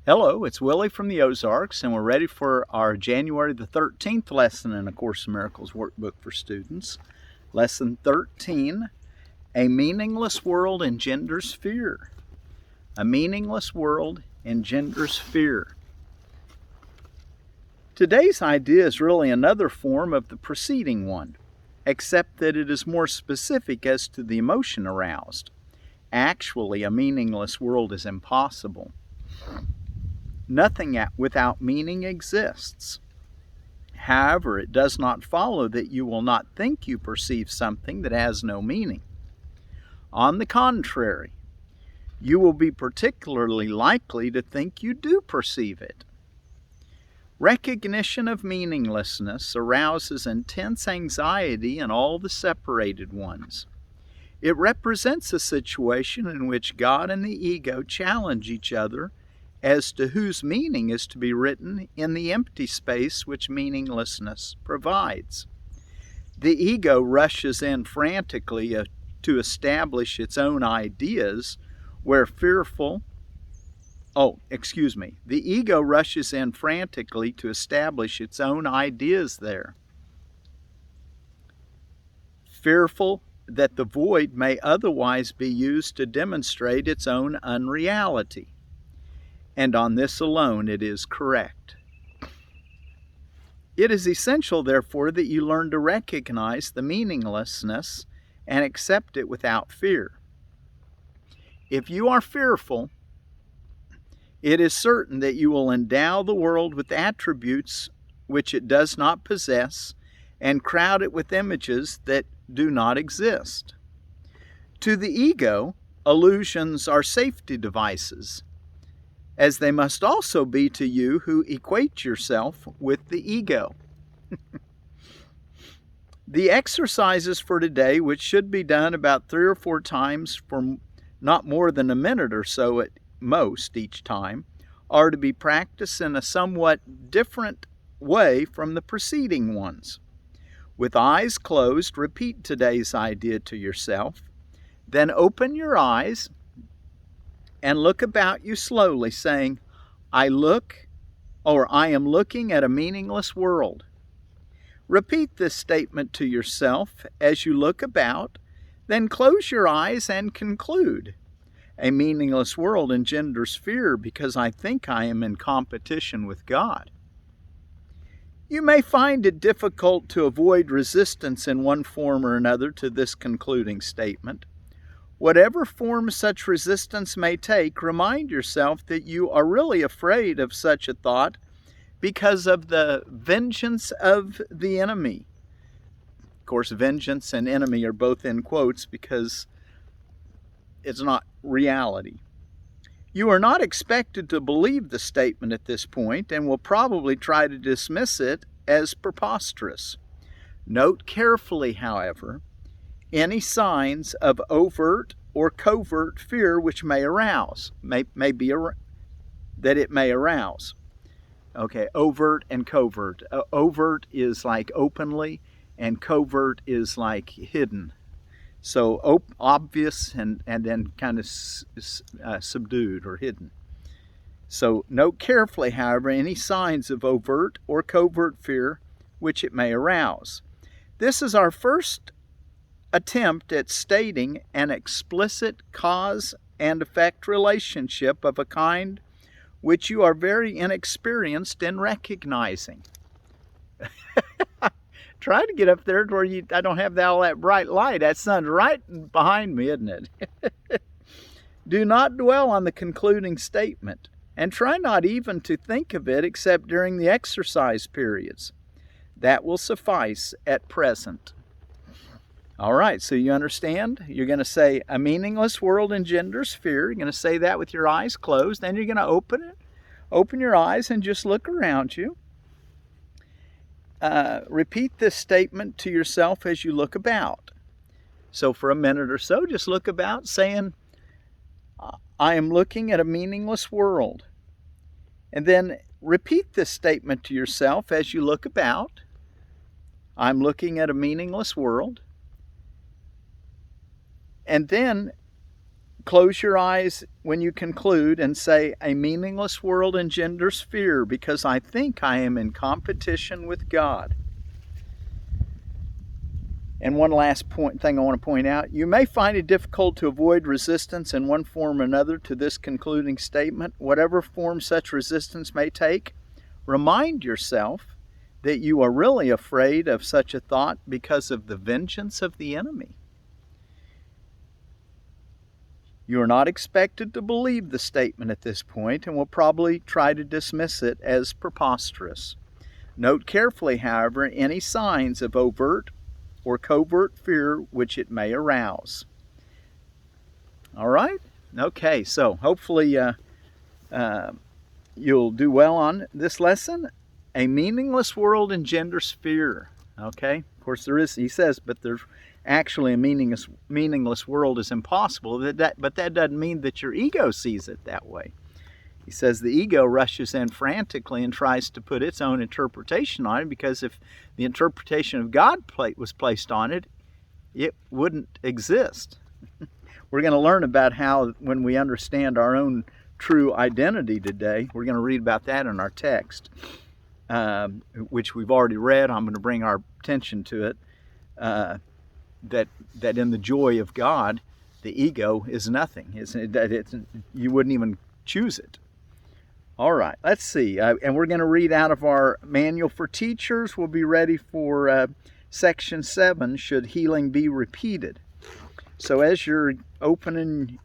Hello, it's Willie from the Ozarks, and we're ready for our January the 13th lesson in A Course in Miracles workbook for students. Lesson 13, A Meaningless World Engenders Fear. A meaningless world engenders fear. Today's idea is really another form of the preceding one, except that it is more specific as to the emotion aroused. Actually, a meaningless world is impossible. Nothing without meaning exists. However, it does not follow that you will not think you perceive something that has no meaning. On the contrary, you will be particularly likely to think you do perceive it. Recognition of meaninglessness arouses intense anxiety in all the separated ones. It represents a situation in which God and the ego challenge each other as to whose meaning is to be written in the empty space which meaninglessness provides. The ego rushes in frantically to establish its own ideas where the ego rushes in frantically to establish its own ideas there, fearful that the void may otherwise be used to demonstrate its own unreality. And on this alone it is correct. It is essential, therefore, that you learn to recognize the meaninglessness and accept it without fear. If you are fearful, it is certain that you will endow the world with attributes which it does not possess and crowd it with images that do not exist. To the ego, illusions are safety devices, as they must also be to you who equate yourself with the ego. The exercises for today, which should be done about 3 or 4 times for not more than a minute or so at most each time, are to be practiced in a somewhat different way from the preceding ones. With eyes closed, repeat today's idea to yourself. Then open your eyes and look about you slowly, saying, I am looking at a meaningless world. Repeat this statement to yourself as you look about, then close your eyes and conclude. A meaningless world engenders fear because I think I am in competition with God. You may find it difficult to avoid resistance in one form or another to this concluding statement. Whatever form such resistance may take, remind yourself that you are really afraid of such a thought because of the vengeance of the enemy. Of course, vengeance and enemy are both in quotes because it's not reality. You are not expected to believe the statement at this point and will probably try to dismiss it as preposterous. Note carefully, however, any signs of overt or covert fear which may arouse, that it may arouse. Okay, overt and covert. Overt is like openly, and covert is like hidden. So obvious and then kind of subdued or hidden. So note carefully, however, any signs of overt or covert fear which it may arouse. This is our first attempt at stating an explicit cause and effect relationship of a kind which you are very inexperienced in recognizing. Try to get up there to where I don't have all that bright light. That sun's right behind me, isn't it? Do not dwell on the concluding statement, and try not even to think of it except during the exercise periods. That will suffice at present. All right, so you understand? You're going to say, a meaningless world engenders fear. You're going to say that with your eyes closed. Then you're going to open your eyes and just look around you. Repeat this statement to yourself as you look about. So for a minute or so, just look about saying, I am looking at a meaningless world. And then repeat this statement to yourself as you look about. I'm looking at a meaningless world. And then close your eyes when you conclude and say, a meaningless world engenders fear because I think I am in competition with God. And one last thing I want to point out, you may find it difficult to avoid resistance in one form or another to this concluding statement. Whatever form such resistance may take, remind yourself that you are really afraid of such a thought because of the vengeance of the enemy. You are not expected to believe the statement at this point and will probably try to dismiss it as preposterous. Note carefully, however, any signs of overt or covert fear which it may arouse. All right? Okay, so hopefully you'll do well on this lesson. A meaningless world engenders fear. Okay? Of course there is, he says, but there's actually a meaningless world is impossible. But that doesn't mean that your ego sees it that way. He says the ego rushes in frantically and tries to put its own interpretation on it, because if the interpretation of God was placed on it, it wouldn't exist. We're going to learn about how, when we understand our own true identity today, we're going to read about that in our text, which we've already read. I'm going to bring our attention to it, that in the joy of God, the ego is nothing. You wouldn't even choose it. All right, let's see. And we're going to read out of our Manual for Teachers. We'll be ready for Section 7, Should Healing Be Repeated? So as you're opening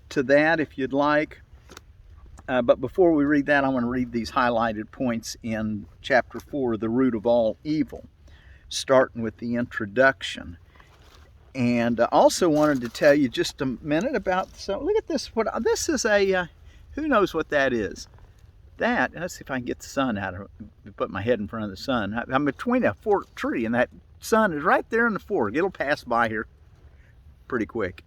to that, if you'd like, but before we read that, I want to read these highlighted points in Chapter 4, The Root of All Evil, starting with the introduction. And I also wanted to tell you just a minute about, so look at this. This is a, who knows what that is? Let's see if I can get the sun out of it, put my head in front of the sun. I'm between a forked tree, and that sun is right there in the fork. It'll pass by here pretty quick.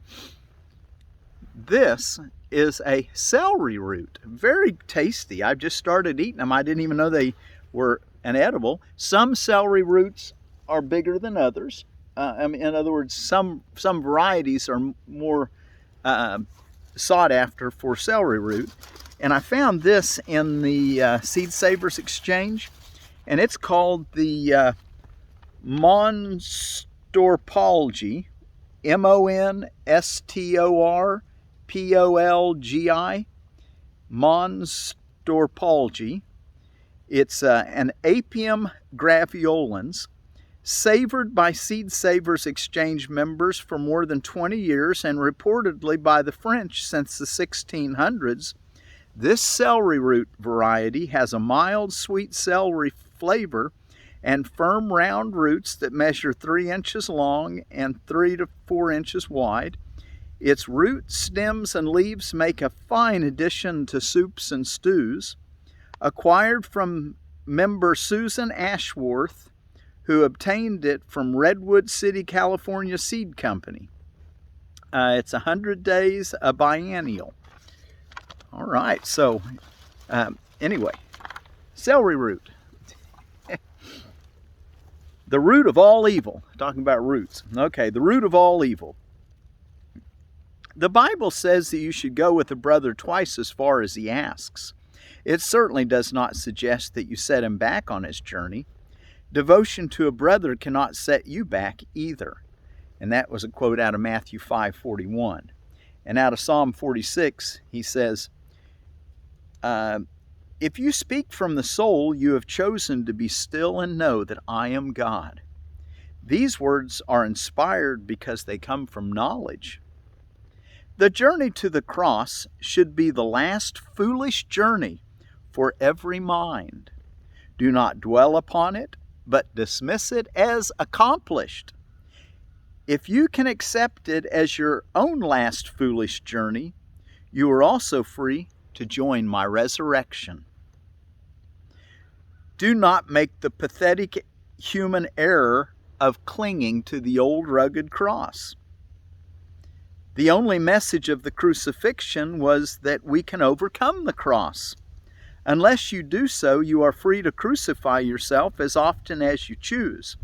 This is a celery root. Very tasty. I've just started eating them. I didn't even know they were an edible. Some celery roots are bigger than others. In other words, some varieties are more sought after for celery root. And I found this in the Seed Savers Exchange, and it's called the Monstorpolgi, Monstorpolgi, Monstorpolgi. It's an Apium graveolens, savored by Seed Savers Exchange members for more than 20 years and reportedly by the French since the 1600s. This celery root variety has a mild, sweet celery flavor and firm, round roots that measure 3 inches long and 3 to 4 inches wide. Its roots, stems, and leaves make a fine addition to soups and stews. Acquired from member Susan Ashworth, who obtained it from Redwood City, California Seed Company. It's 100 days, a biennial. All right, so anyway, celery root. The root of all evil. Talking about roots. Okay, the root of all evil. The Bible says that you should go with a brother twice as far as he asks. It certainly does not suggest that you set him back on his journey. Devotion to a brother cannot set you back either. And that was a quote out of Matthew 5:41. And out of Psalm 46, he says, if you speak from the soul, you have chosen to be still and know that I am God. These words are inspired because they come from knowledge. The journey to the cross should be the last foolish journey for every mind. Do not dwell upon it, but dismiss it as accomplished. If you can accept it as your own last foolish journey, you are also free to join my resurrection. Do not make the pathetic human error of clinging to the old rugged cross. The only message of the crucifixion was that we can overcome the cross. Unless you do so, you are free to crucify yourself as often as you choose.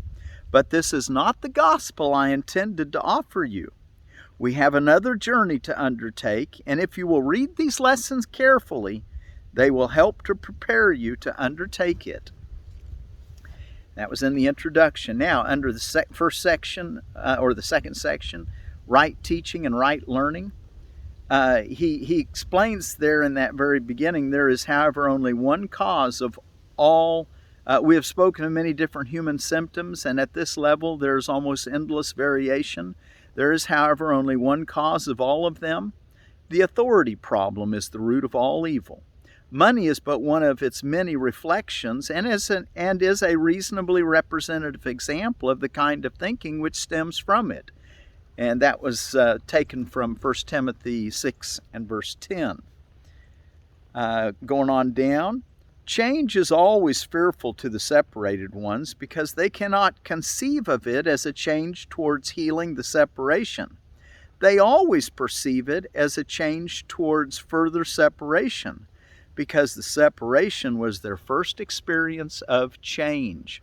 But this is not the gospel I intended to offer you. We have another journey to undertake, and if you will read these lessons carefully, they will help to prepare you to undertake it. That was in the introduction. Now, under the first section, or the second section, right teaching and right learning, he explains there in that very beginning, there is, however, only one cause of all. We have spoken of many different human symptoms, and at this level there is almost endless variation. There is, however, only one cause of all of them. The authority problem is the root of all evil. Money is but one of its many reflections, and is a reasonably representative example of the kind of thinking which stems from it. And that was taken from 1 Timothy 6 and verse 10. Going on down, change is always fearful to the separated ones because they cannot conceive of it as a change towards healing the separation. They always perceive it as a change towards further separation, because the separation was their first experience of change.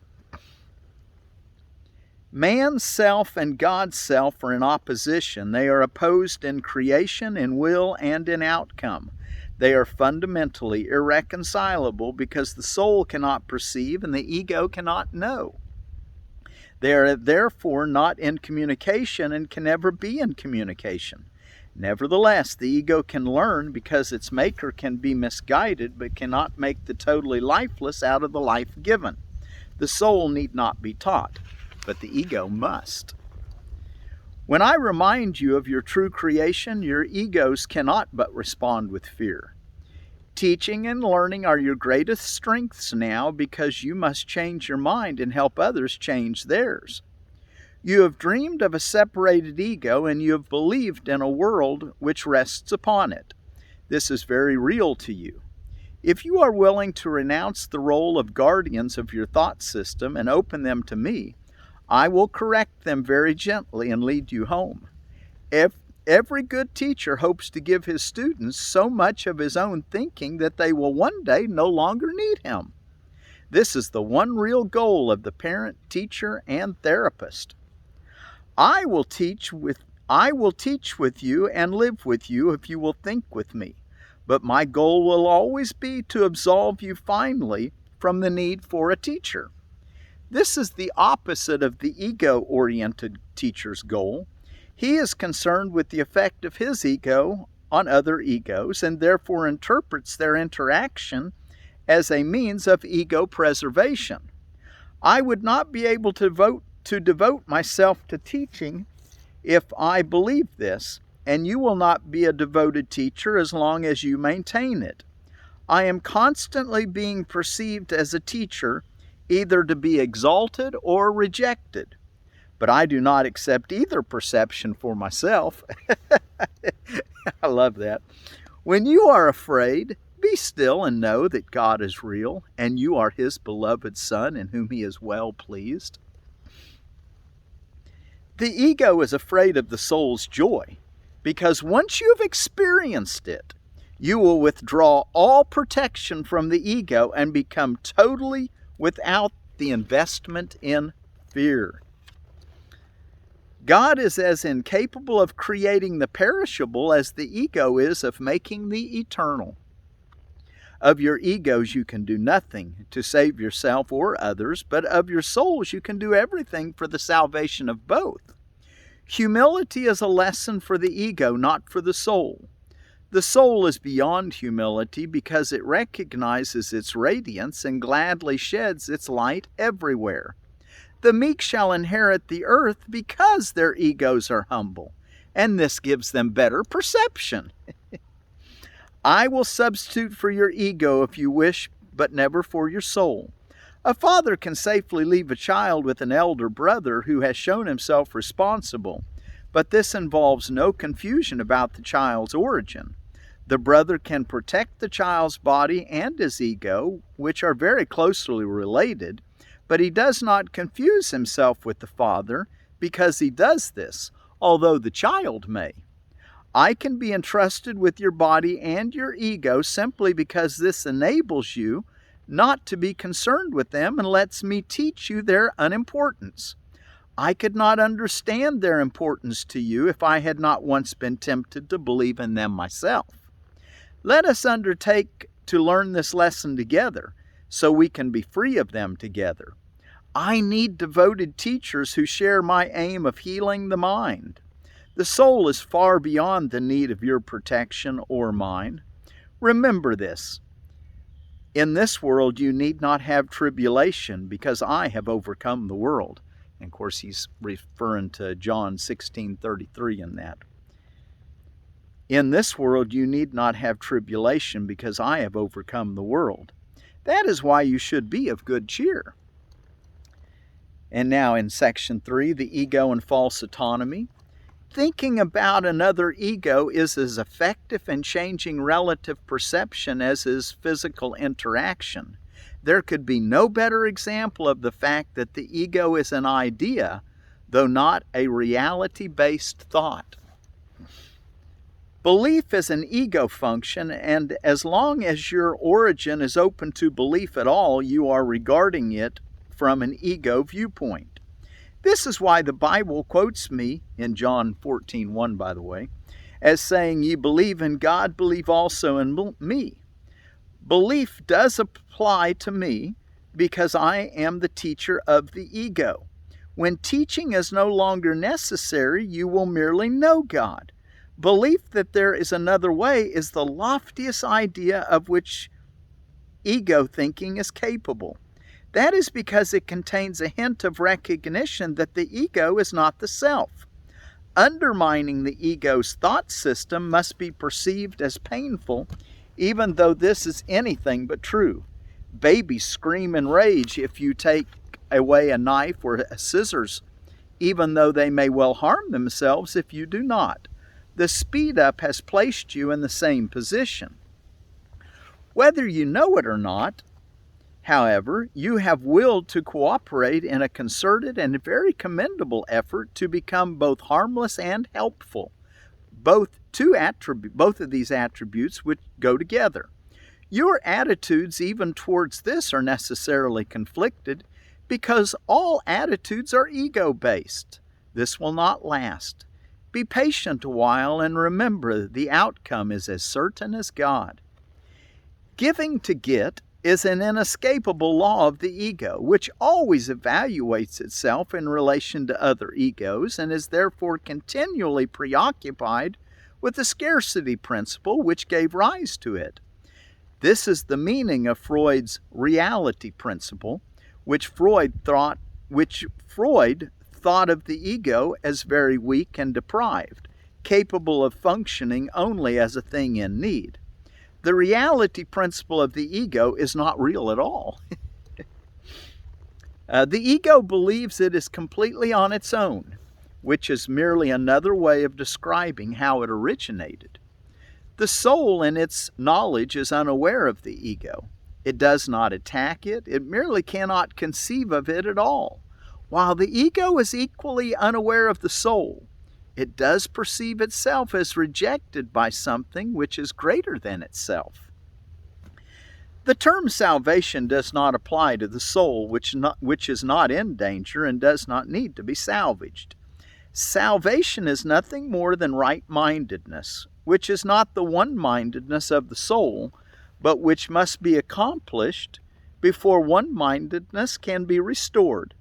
Man's self and God's self are in opposition. They are opposed in creation, in will, and in outcome. They are fundamentally irreconcilable because the soul cannot perceive and the ego cannot know. They are therefore not in communication and can never be in communication. Nevertheless, the ego can learn because its maker can be misguided but cannot make the totally lifeless out of the life given. The soul need not be taught, but the ego must. When I remind you of your true creation, your egos cannot but respond with fear. Teaching and learning are your greatest strengths now because you must change your mind and help others change theirs. You have dreamed of a separated ego, and you have believed in a world which rests upon it. This is very real to you. If you are willing to renounce the role of guardians of your thought system and open them to me, I will correct them very gently and lead you home. Every good teacher hopes to give his students so much of his own thinking that they will one day no longer need him. This is the one real goal of the parent, teacher, and therapist. I will teach with you and live with you if you will think with me, but my goal will always be to absolve you finally from the need for a teacher. This is the opposite of the ego-oriented teacher's goal. He is concerned with the effect of his ego on other egos and therefore interprets their interaction as a means of ego preservation. I would not be able to devote myself to teaching if I believe this, and you will not be a devoted teacher as long as you maintain it. I am constantly being perceived as a teacher, either to be exalted or rejected. But I do not accept either perception for myself. I love that. When you are afraid, be still and know that God is real, and you are His beloved Son in whom He is well pleased. The ego is afraid of the soul's joy, because once you have experienced it, you will withdraw all protection from the ego and become totally without the investment in fear. God is as incapable of creating the perishable as the ego is of making the eternal. Of your egos you can do nothing to save yourself or others, but of your souls you can do everything for the salvation of both. Humility is a lesson for the ego, not for the soul. The soul is beyond humility because it recognizes its radiance and gladly sheds its light everywhere. The meek shall inherit the earth because their egos are humble, and this gives them better perception. I will substitute for your ego if you wish, but never for your soul. A father can safely leave a child with an elder brother who has shown himself responsible, but this involves no confusion about the child's origin. The brother can protect the child's body and his ego, which are very closely related, but he does not confuse himself with the father because he does this, although the child may. I can be entrusted with your body and your ego simply because this enables you not to be concerned with them and lets me teach you their unimportance. I could not understand their importance to you if I had not once been tempted to believe in them myself. Let us undertake to learn this lesson together, so we can be free of them together. I need devoted teachers who share my aim of healing the mind. The soul is far beyond the need of your protection or mine. Remember this. In this world you need not have tribulation, because I have overcome the world. And of course he's referring to John 16:33 in that. In this world you need not have tribulation, because I have overcome the world. That is why you should be of good cheer. And now in section 3, the ego and false autonomy. Thinking about another ego is as effective in changing relative perception as is physical interaction. There could be no better example of the fact that the ego is an idea, though not a reality-based thought. Belief is an ego function, and as long as your origin is open to belief at all, you are regarding it from an ego viewpoint. This is why the Bible quotes me, in John 14:1 by the way, as saying, "Ye believe in God, believe also in me." Belief does apply to me because I am the teacher of the ego. When teaching is no longer necessary, you will merely know God. Belief that there is another way is the loftiest idea of which ego thinking is capable. That is because it contains a hint of recognition that the ego is not the self. Undermining the ego's thought system must be perceived as painful, even though this is anything but true. Babies scream in rage if you take away a knife or a scissors, even though they may well harm themselves if you do not. The speed up has placed you in the same position. Whether you know it or not, however, you have willed to cooperate in a concerted and very commendable effort to become both harmless and helpful. Both of these attributes which go together. Your attitudes even towards this are necessarily conflicted, because all attitudes are ego-based. This will not last. Be patient a while and remember the outcome is as certain as God. Giving to get is an inescapable law of the ego, which always evaluates itself in relation to other egos and is therefore continually preoccupied with the scarcity principle which gave rise to it. This is the meaning of Freud's reality principle, which Freud thought of the ego as very weak and deprived, capable of functioning only as a thing in need. The reality principle of the ego is not real at all. The ego believes it is completely on its own, which is merely another way of describing how it originated. The soul in its knowledge is unaware of the ego. It does not attack it. It merely cannot conceive of it at all. While the ego is equally unaware of the soul, it does perceive itself as rejected by something which is greater than itself. The term salvation does not apply to the soul which is not in danger and does not need to be salvaged. Salvation is nothing more than right-mindedness, which is not the one-mindedness of the soul, but which must be accomplished before one-mindedness can be restored.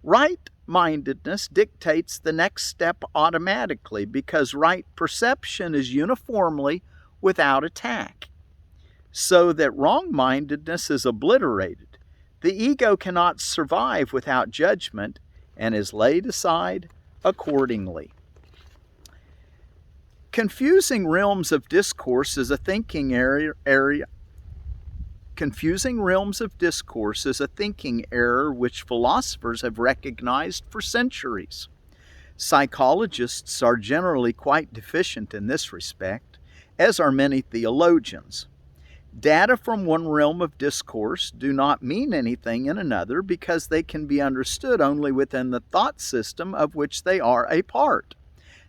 Right-mindedness dictates the next step automatically because right perception is uniformly without attack, so that wrong-mindedness is obliterated. The ego cannot survive without judgment and is laid aside accordingly. Confusing realms of discourse is a thinking error which philosophers have recognized for centuries. Psychologists are generally quite deficient in this respect, as are many theologians. Data from one realm of discourse do not mean anything in another because they can be understood only within the thought system of which they are a part.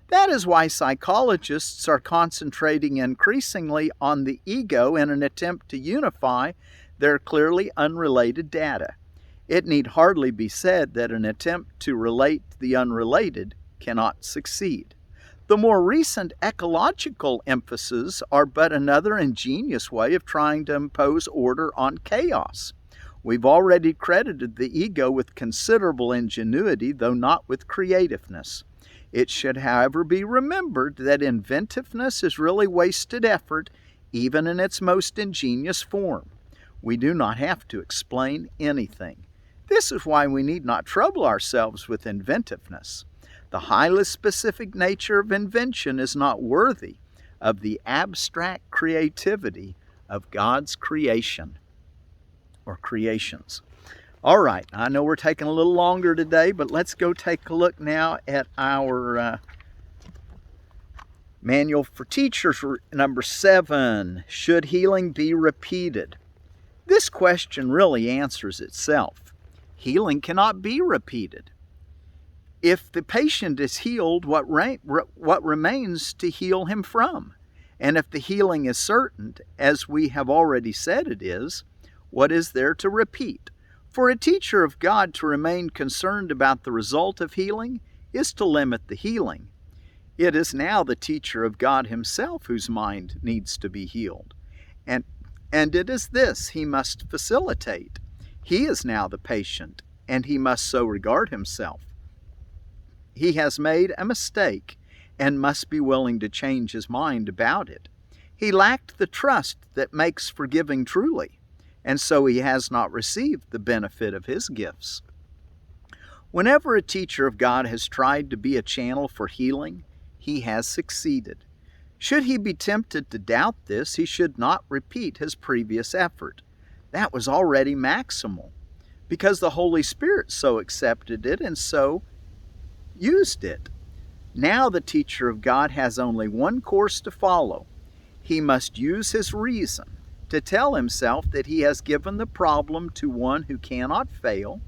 That is why psychologists are concentrating increasingly on the ego in an attempt to unify their clearly unrelated data. It need hardly be said that an attempt to relate the unrelated cannot succeed. The more recent ecological emphases are but another ingenious way of trying to impose order on chaos. We've already credited the ego with considerable ingenuity, though not with creativeness. It should, however, be remembered that inventiveness is really wasted effort, even in its most ingenious form. We do not have to explain anything. This is why we need not trouble ourselves with inventiveness. The highly specific nature of invention is not worthy of the abstract creativity of God's creation or creations. All right, I know we're taking a little longer today, but let's go take a look now at our Manual for Teachers, number 7. Should healing be repeated? This question really answers itself. Healing cannot be repeated. If the patient is healed, what remains to heal him from? And if the healing is certain, as we have already said it is, what is there to repeat? For a teacher of God to remain concerned about the result of healing is to limit the healing. It is now the teacher of God himself whose mind needs to be healed. And it is this he must facilitate. He is now the patient, and he must so regard himself. He has made a mistake and must be willing to change his mind about it. He lacked the trust that makes forgiving truly, and so he has not received the benefit of his gifts. Whenever a teacher of God has tried to be a channel for healing, he has succeeded. Should he be tempted to doubt this, he should not repeat his previous effort. That was already maximal, because the Holy Spirit so accepted it and so used it. Now the teacher of God has only one course to follow. He must use his reason to tell himself that he has given the problem to one who cannot fail,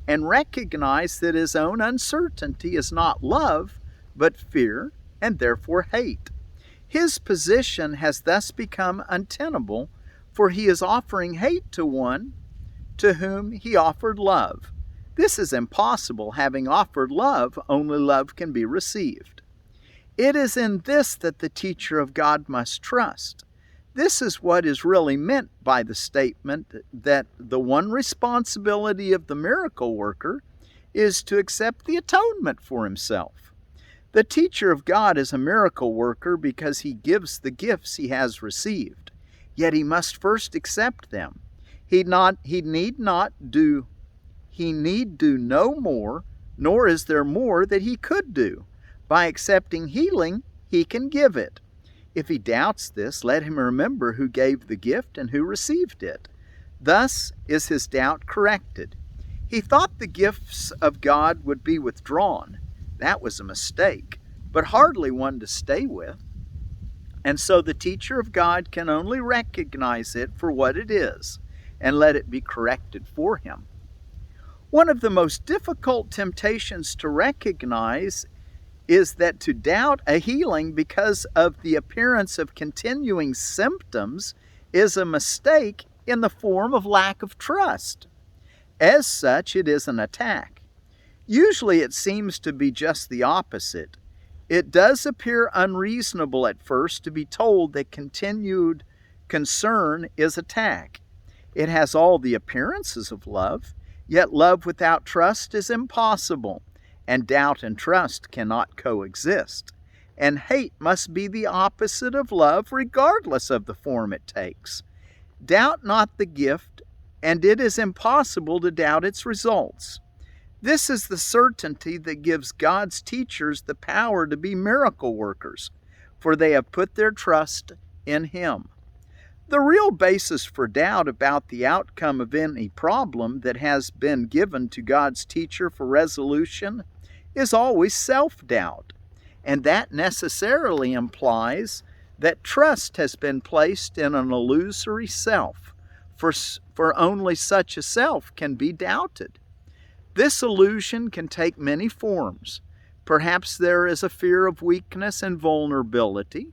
and recognize that his own uncertainty is not love, but fear, and therefore hate. His position has thus become untenable, for he is offering hate to one to whom he offered love. This is impossible. Having offered love, only love can be received. It is in this that the teacher of God must trust. This is what is really meant by the statement that the one responsibility of the miracle worker is to accept the atonement for himself. The teacher of God is a miracle worker because he gives the gifts he has received, yet he must first accept them. He need do no more, nor is there more that he could do. By accepting healing, he can give it. If he doubts this, let him remember who gave the gift and who received it. Thus is his doubt corrected. He thought the gifts of God would be withdrawn. That was a mistake, but hardly one to stay with. And so the teacher of God can only recognize it for what it is and let it be corrected for him. One of the most difficult temptations to recognize is that to doubt a healing because of the appearance of continuing symptoms is a mistake in the form of lack of trust. As such, it is an attack. Usually it seems to be just the opposite. It does appear unreasonable at first to be told that continued concern is attack. It has all the appearances of love, yet love without trust is impossible, and doubt and trust cannot coexist. And hate must be the opposite of love, regardless of the form it takes. Doubt not the gift, and it is impossible to doubt its results. This is the certainty that gives God's teachers the power to be miracle workers, for they have put their trust in Him. The real basis for doubt about the outcome of any problem that has been given to God's teacher for resolution is always self-doubt, and that necessarily implies that trust has been placed in an illusory self, for only such a self can be doubted. This illusion can take many forms. Perhaps there is a fear of weakness and vulnerability.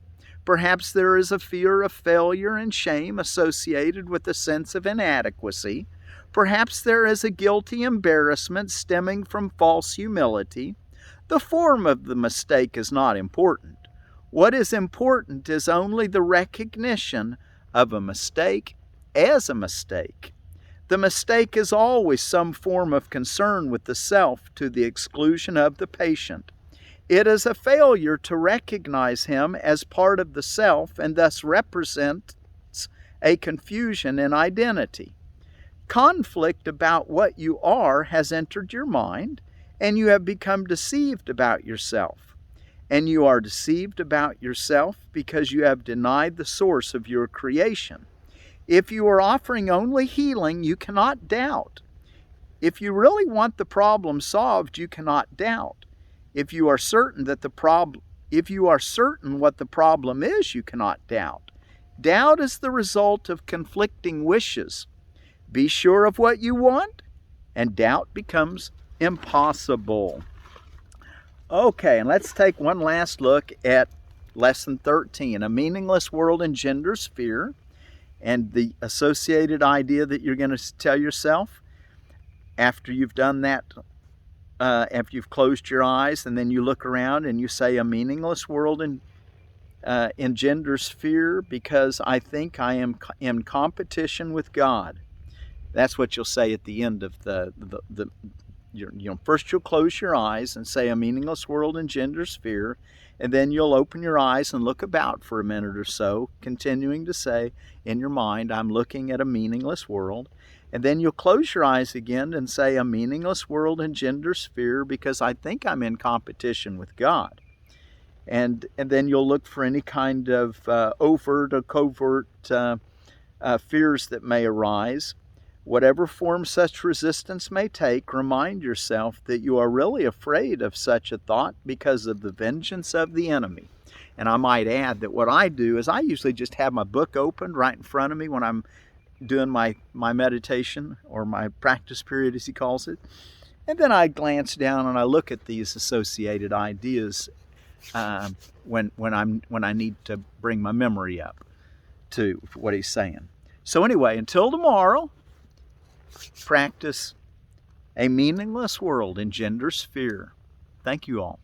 Perhaps there is a fear of failure and shame associated with a sense of inadequacy. Perhaps there is a guilty embarrassment stemming from false humility. The form of the mistake is not important. What is important is only the recognition of a mistake as a mistake. The mistake is always some form of concern with the self to the exclusion of the patient. It is a failure to recognize him as part of the self and thus represents a confusion in identity. Conflict about what you are has entered your mind, and you have become deceived about yourself. And you are deceived about yourself because you have denied the source of your creation. If you are offering only healing, you cannot doubt. If you really want the problem solved, you cannot doubt. If you are certain what the problem is, you cannot doubt. Doubt is the result of conflicting wishes. Be sure of what you want, and doubt becomes impossible. Okay, and let's take one last look at Lesson 13. A meaningless world engenders fear, and the associated idea that you're going to tell yourself after you've done that, after you've closed your eyes, and then you look around and you say, a meaningless world engenders fear because I think I am in competition with God. That's what you'll say at the end of first you'll close your eyes and say a meaningless world engenders fear, and then you'll open your eyes and look about for a minute or so, continuing to say in your mind, I'm looking at a meaningless world. And then you'll close your eyes again and say a meaningless world engenders fear because I think I'm in competition with God. And then you'll look for any kind of overt or covert fears that may arise. Whatever form such resistance may take, remind yourself that you are really afraid of such a thought because of the vengeance of the enemy. And I might add that what I do is I usually just have my book opened right in front of me when I'm doing my meditation, or my practice period as he calls it. And then I glance down and I look at these associated ideas when I need to bring my memory up to what he's saying. So anyway, until tomorrow, practice. A meaningless world engenders fear. Thank you all.